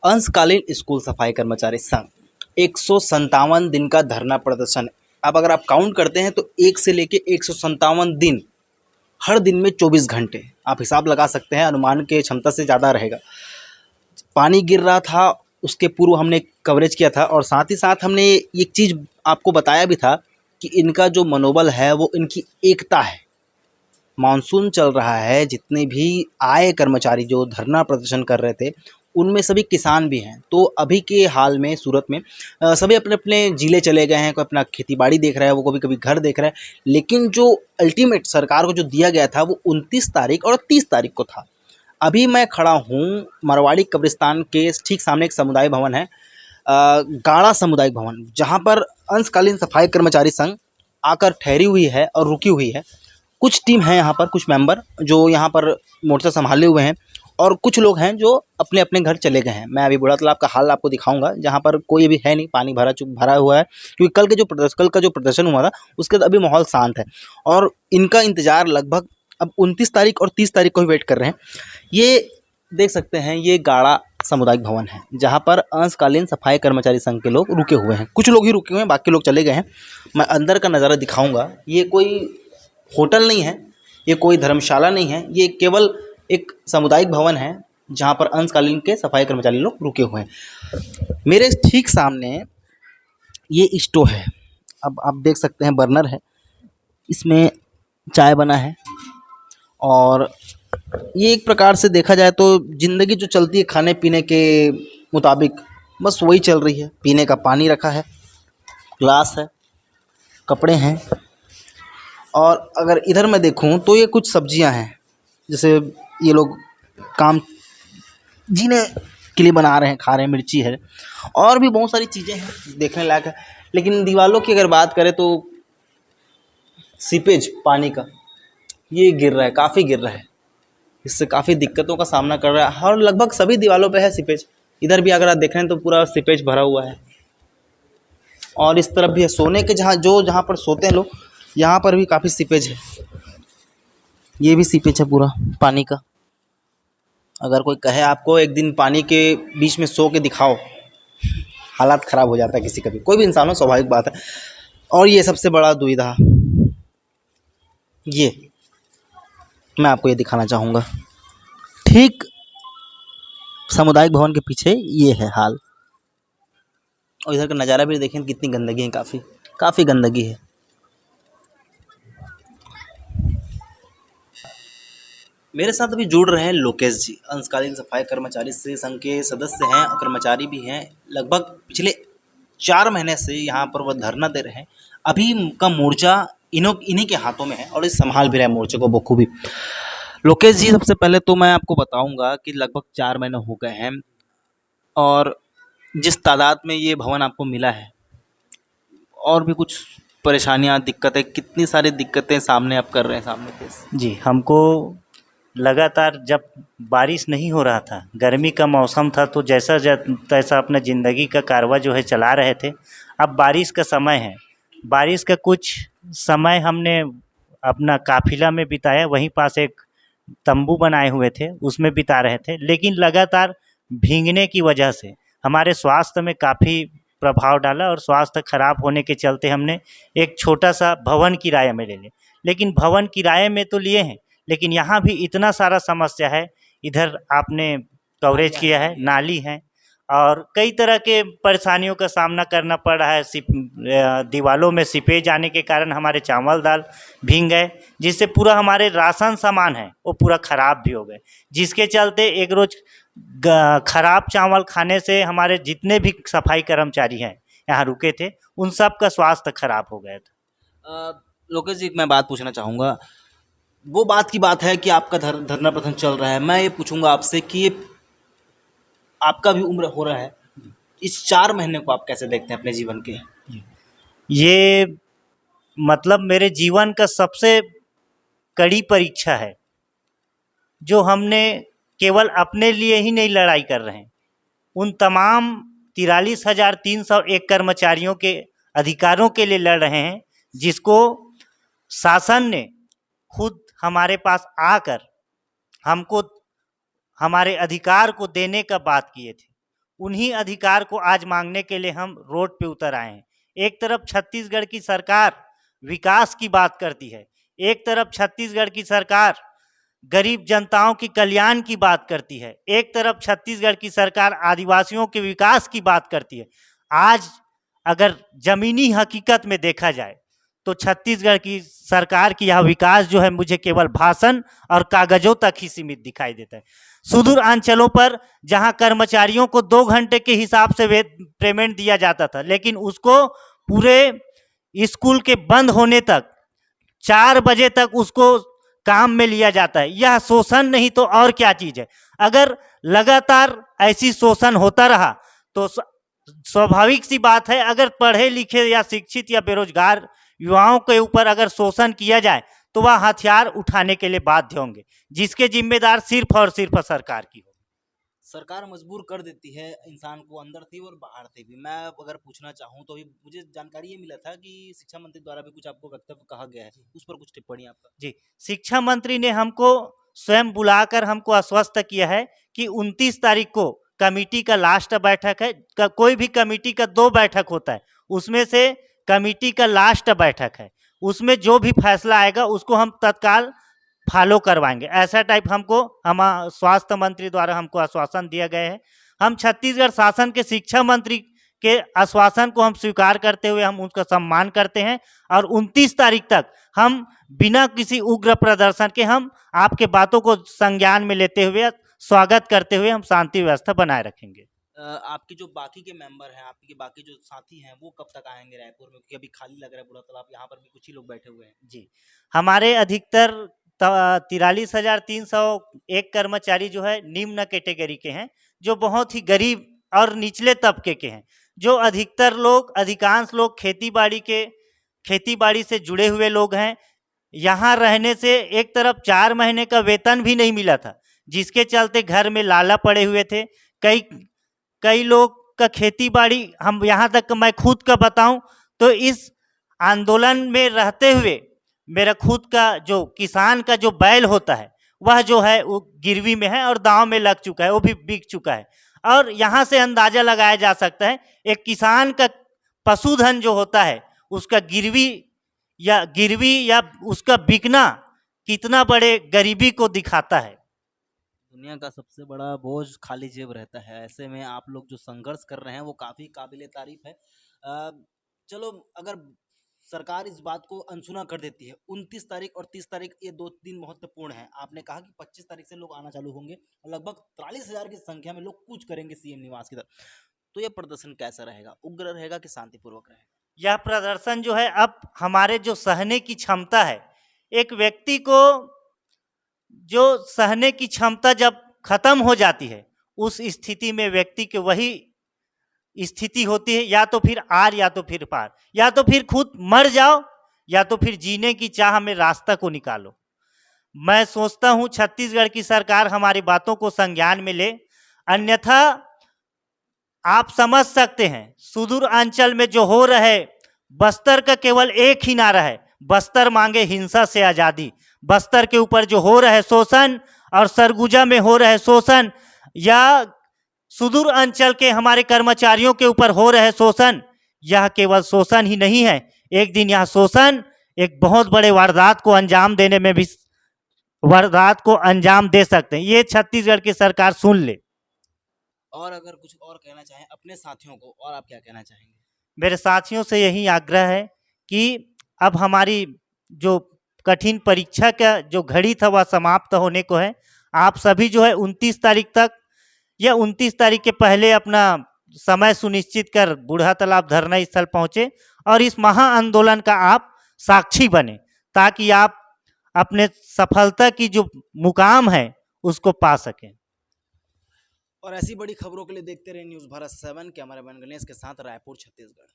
अंशकालीन स्कूल सफाई कर्मचारी संघ 157 दिन का धरना प्रदर्शन। अब अगर आप काउंट करते हैं तो 1 से लेके 157 दिन, हर दिन में 24 घंटे, आप हिसाब लगा सकते हैं, अनुमान के क्षमता से ज़्यादा रहेगा। पानी गिर रहा था, उसके पूर्व हमने कवरेज किया था और साथ ही साथ हमने एक चीज़ आपको बताया भी था कि इनका जो मनोबल है वो इनकी एकता है। मानसून चल रहा है, जितने भी आए कर्मचारी जो धरना प्रदर्शन कर रहे थे उनमें सभी किसान भी हैं। तो अभी के हाल में सूरत में सभी अपने अपने ज़िले चले गए हैं, कोई अपना खेती बाड़ी देख रहा है, वो कभी कभी घर देख रहा है। लेकिन जो अल्टीमेट सरकार को जो दिया गया था वो 29 तारीख और 30 तारीख को था। अभी मैं खड़ा हूँ मरवाड़ी कब्रिस्तान के ठीक सामने एक समुदाय भवन है, गाड़ा सामुदायिक भवन, जहाँ पर अंशकालीन सफाई कर्मचारी संघ आकर ठहरी हुई है और रुकी हुई है। कुछ टीम है यहाँ पर, कुछ मेंबर जो यहाँ पर मोर्चा संभाले हुए हैं और कुछ लोग हैं जो अपने अपने घर चले गए हैं। मैं अभी बूढ़ा तालाब का हाल आपको दिखाऊंगा, जहाँ पर कोई भी है नहीं, पानी भरा हुआ है, क्योंकि कल का जो प्रदर्शन हुआ था उसके बाद अभी माहौल शांत है और इनका इंतजार लगभग अब 29 तारीख और 30 तारीख को ही वेट कर रहे हैं। ये देख सकते हैं, ये गाड़ा सामुदायिक भवन है जहाँ पर अंशकालीन सफाई कर्मचारी संघ के लोग रुके हुए हैं। कुछ लोग ही रुके हुए हैं, बाकी लोग चले गए हैं। मैं अंदर का नज़ारा दिखाऊंगा। ये कोई होटल नहीं है, ये कोई धर्मशाला नहीं है, ये केवल एक सामुदायिक भवन है जहाँ पर अंशकालीन के सफाई कर्मचारी लोग रुके हुए हैं। मेरे ठीक सामने ये स्टोव है, अब आप देख सकते हैं, बर्नर है, इसमें चाय बना है और ये एक प्रकार से देखा जाए तो ज़िंदगी जो चलती है खाने पीने के मुताबिक, बस वही चल रही है। पीने का पानी रखा है, ग्लास है, कपड़े हैं और अगर इधर मैं देखूं तो ये कुछ सब्जियां हैं, जैसे ये लोग काम जीने के लिए बना रहे हैं, खा रहे हैं, मिर्ची है और भी बहुत सारी चीज़ें हैं देखने लायक है। लेकिन दीवालों की अगर बात करें तो सीपेज पानी का ये गिर रहा है, काफ़ी गिर रहा है, इससे काफ़ी दिक्कतों का सामना कर रहा है और लगभग सभी दीवालों पे है सीपेज। इधर भी अगर आप देख रहे हैं तो पूरा सीपेज भरा हुआ है और इस तरफ भी है, सोने के जहाँ पर सोते हैं लोग, यहाँ पर भी काफ़ी सीपेज है। ये भी सीपेज है पूरा पानी का। अगर कोई कहे आपको एक दिन पानी के बीच में सो के दिखाओ, हालात ख़राब हो जाता है किसी का भी, कोई भी इंसान हो, स्वाभाविक बात है। और ये सबसे बड़ा दुविधा, ये मैं आपको ये दिखाना चाहूँगा, ठीक सामुदायिक भवन के पीछे ये है हाल। और इधर का नज़ारा भी देखें, कितनी गंदगी है, काफ़ी गंदगी है। मेरे साथ अभी जुड़ रहे हैं लोकेश जी, अंशकालीन सफाई कर्मचारी श्री संघ के सदस्य हैं और कर्मचारी भी हैं। लगभग पिछले 4 महीने से यहाँ पर वह धरना दे रहे हैं। अभी का मोर्चा इन्हीं के हाथों में है और ये संभाल भी रहे हैं मोर्चे को बखूबी। लोकेश जी, सबसे पहले तो मैं आपको बताऊंगा कि लगभग 4 महीने हो गए हैं और जिस तादाद में ये भवन आपको मिला है, और भी कुछ परेशानियाँ, दिक्कतें, कितनी सारी दिक्कतें सामने आप कर रहे हैं सामने से। जी, हमको लगातार जब बारिश नहीं हो रहा था, गर्मी का मौसम था, तो जैसा तैसा अपना ज़िंदगी का कारवा जो है चला रहे थे। अब बारिश का समय है, बारिश का कुछ समय हमने अपना काफ़िला में बिताया, वहीं पास एक तंबू बनाए हुए थे, उसमें बिता रहे थे। लेकिन लगातार भीगने की वजह से हमारे स्वास्थ्य में काफ़ी प्रभाव डाला और स्वास्थ्य खराब होने के चलते हमने एक छोटा सा भवन किराए में ले लिया। लेकिन भवन किराए में तो लिए हैं, लेकिन यहाँ भी इतना सारा समस्या है। इधर आपने कवरेज किया है, नाली है और कई तरह के परेशानियों का सामना करना पड़ रहा है। दीवालों में सीपेज आने के कारण हमारे चावल दाल भीग गए, जिससे पूरा हमारे राशन सामान है वो पूरा ख़राब भी हो गए, जिसके चलते एक रोज़ ख़राब चावल खाने से हमारे जितने भी सफाई कर्मचारी हैं यहाँ रुके थे, उन सब का स्वास्थ्य खराब हो गया था। लोकेश जी, मैं बात पूछना चाहूँगा। वो बात की बात है कि आपका धरना प्रदर्शन चल रहा है, मैं ये पूछूंगा आपसे कि ये आपका भी उम्र हो रहा है, इस 4 महीने को आप कैसे देखते हैं अपने जीवन के? ये मतलब मेरे जीवन का सबसे कड़ी परीक्षा है, जो हमने केवल अपने लिए ही नहीं लड़ाई कर रहे हैं, उन तमाम 43,301 कर्मचारियों के अधिकारों के लिए लड़ रहे हैं, जिसको शासन ने खुद हमारे पास आकर हमको हमारे अधिकार को देने का बात किए थे। उन्हीं अधिकार को आज मांगने के लिए हम रोड पे उतर आए हैं। एक तरफ छत्तीसगढ़ की सरकार विकास की बात करती है, एक तरफ छत्तीसगढ़ की सरकार गरीब जनताओं की कल्याण की बात करती है, एक तरफ छत्तीसगढ़ की सरकार आदिवासियों के विकास की बात करती है। आज अगर जमीनी हकीकत में देखा जाए तो छत्तीसगढ़ की सरकार की यह विकास जो है मुझे केवल भाषण और कागजों तक ही सीमित दिखाई देता है। सुदूर अंचलों पर जहां कर्मचारियों को 2 घंटे के हिसाब से पेमेंट दिया जाता था, लेकिन उसको पूरे स्कूल के बंद होने तक 4 बजे तक उसको काम में लिया जाता है। यह शोषण नहीं तो और क्या चीज है। अगर लगातार ऐसी शोषण होता रहा तो स्वाभाविक सी बात है, अगर पढ़े लिखे या शिक्षित या बेरोजगार युवाओं के ऊपर अगर शोषण किया जाए तो वह हथियार उठाने के लिए बाध्य होंगे, जिसके जिम्मेदार सिर्फ और सिर्फ सरकार की हो। सरकार मजबूर कर देती है इंसान को, अंदर से और बाहर से भी। मैं अगर पूछना चाहूँ तो अभी मुझे जानकारी ये मिला था कि शिक्षा मंत्री द्वारा भी कुछ आपको वक्तव्य कहा गया है, उस पर कुछ टिप्पणी आपका? जी, शिक्षा मंत्री ने हमको स्वयं बुलाकर हमको आश्वस्त किया है कि 29 तारीख को कमेटी का लास्ट बैठक है। कोई भी कमेटी का 2 बैठक होता है, उसमें से कमेटी का लास्ट बैठक है, उसमें जो भी फैसला आएगा उसको हम तत्काल फॉलो करवाएंगे। ऐसा टाइप हमको स्वास्थ्य मंत्री द्वारा हमको आश्वासन दिया गया है। हम छत्तीसगढ़ शासन के शिक्षा मंत्री के आश्वासन को हम स्वीकार करते हुए हम उसका सम्मान करते हैं और 29 तारीख तक हम बिना किसी उग्र प्रदर्शन के हम आपके बातों को संज्ञान में लेते हुए स्वागत करते हुए हम शांति व्यवस्था बनाए रखेंगे। आपके जो बाकी के मेंबर हैं, आपके बाकी जो साथी हैं, वो कब तक आएंगे रायपुर में, क्योंकि अभी खाली लग रहा है पूरा तालाब, यहाँ पर भी कुछ ही लोग बैठे हुए हैं? जी, हमारे अधिकतर 43,301 कर्मचारी जो है निम्न कैटेगरी के हैं, जो बहुत ही गरीब और निचले तबके के हैं। जो अधिकांश लोग खेती बाड़ी से जुड़े हुए लोग हैं। यहाँ रहने से एक तरफ 4 महीने का वेतन भी नहीं मिला था, जिसके चलते घर में लाला पड़े हुए थे। कई लोग का खेती बाड़ी, हम यहाँ तक मैं खुद का बताऊं तो इस आंदोलन में रहते हुए मेरा खुद का जो किसान का जो बैल होता है वह जो है वो गिरवी में है और दांव में लग चुका है, वो भी बिक चुका है। और यहाँ से अंदाजा लगाया जा सकता है एक किसान का पशुधन जो होता है उसका गिरवी या उसका बिकना कितना बड़े गरीबी को दिखाता है। दुनिया का सबसे बड़ा बोझ खाली जेब रहता है। ऐसे में आप लोग जो संघर्ष कर रहे हैं वो काफ़ी काबिले तारीफ है। चलो, अगर सरकार इस बात को अनसुना कर देती है, 29 तारीख और 30 तारीख ये 2 दिन महत्वपूर्ण हैं। आपने कहा कि 25 तारीख से लोग आना चालू होंगे और लगभग 43,000 की संख्या में लोग कूच करेंगे सीएम निवास की तरफ। तो ये प्रदर्शन कैसा रहेगा? उग्र रहेगा कि शांतिपूर्वक रहेगा? यह प्रदर्शन जो है, अब हमारे जो सहने की क्षमता है, एक व्यक्ति को जो सहने की क्षमता जब खत्म हो जाती है उस स्थिति में व्यक्ति की वही स्थिति होती है, या तो फिर आर या तो फिर पार, या तो फिर खुद मर जाओ या तो फिर जीने की चाह में रास्ता को निकालो। मैं सोचता हूं छत्तीसगढ़ की सरकार हमारी बातों को संज्ञान में ले, अन्यथा आप समझ सकते हैं सुदूर अंचल में जो हो रहा है, बस्तर का केवल एक ही नारा है, बस्तर मांगे हिंसा से आज़ादी। बस्तर के ऊपर जो हो रहा है शोषण और सरगुजा में हो रहा है शोषण, या सुदूर अंचल के हमारे कर्मचारियों के ऊपर हो रहे शोषण, यह केवल शोषण ही नहीं है, एक दिन यह शोषण एक बहुत बड़े वारदात को अंजाम दे सकते हैं। ये छत्तीसगढ़ की सरकार सुन ले। और अगर कुछ और कहना चाहें अपने साथियों को, और आप क्या कहना चाहेंगे? मेरे साथियों से यही आग्रह है कि अब हमारी जो कठिन परीक्षा का जो घड़ी था वह समाप्त होने को है। आप सभी जो है 29 तारीख तक या 29 तारीख के पहले अपना समय सुनिश्चित कर बूढ़ा तालाब धरना स्थल पहुंचे और इस महा आंदोलन का आप साक्षी बने, ताकि आप अपने सफलता की जो मुकाम है उसको पा सकें। और ऐसी बड़ी खबरों के लिए देखते रहे न्यूज़ भारत 7। कैमरामैन गणेश के साथ रायपुर, छत्तीसगढ़।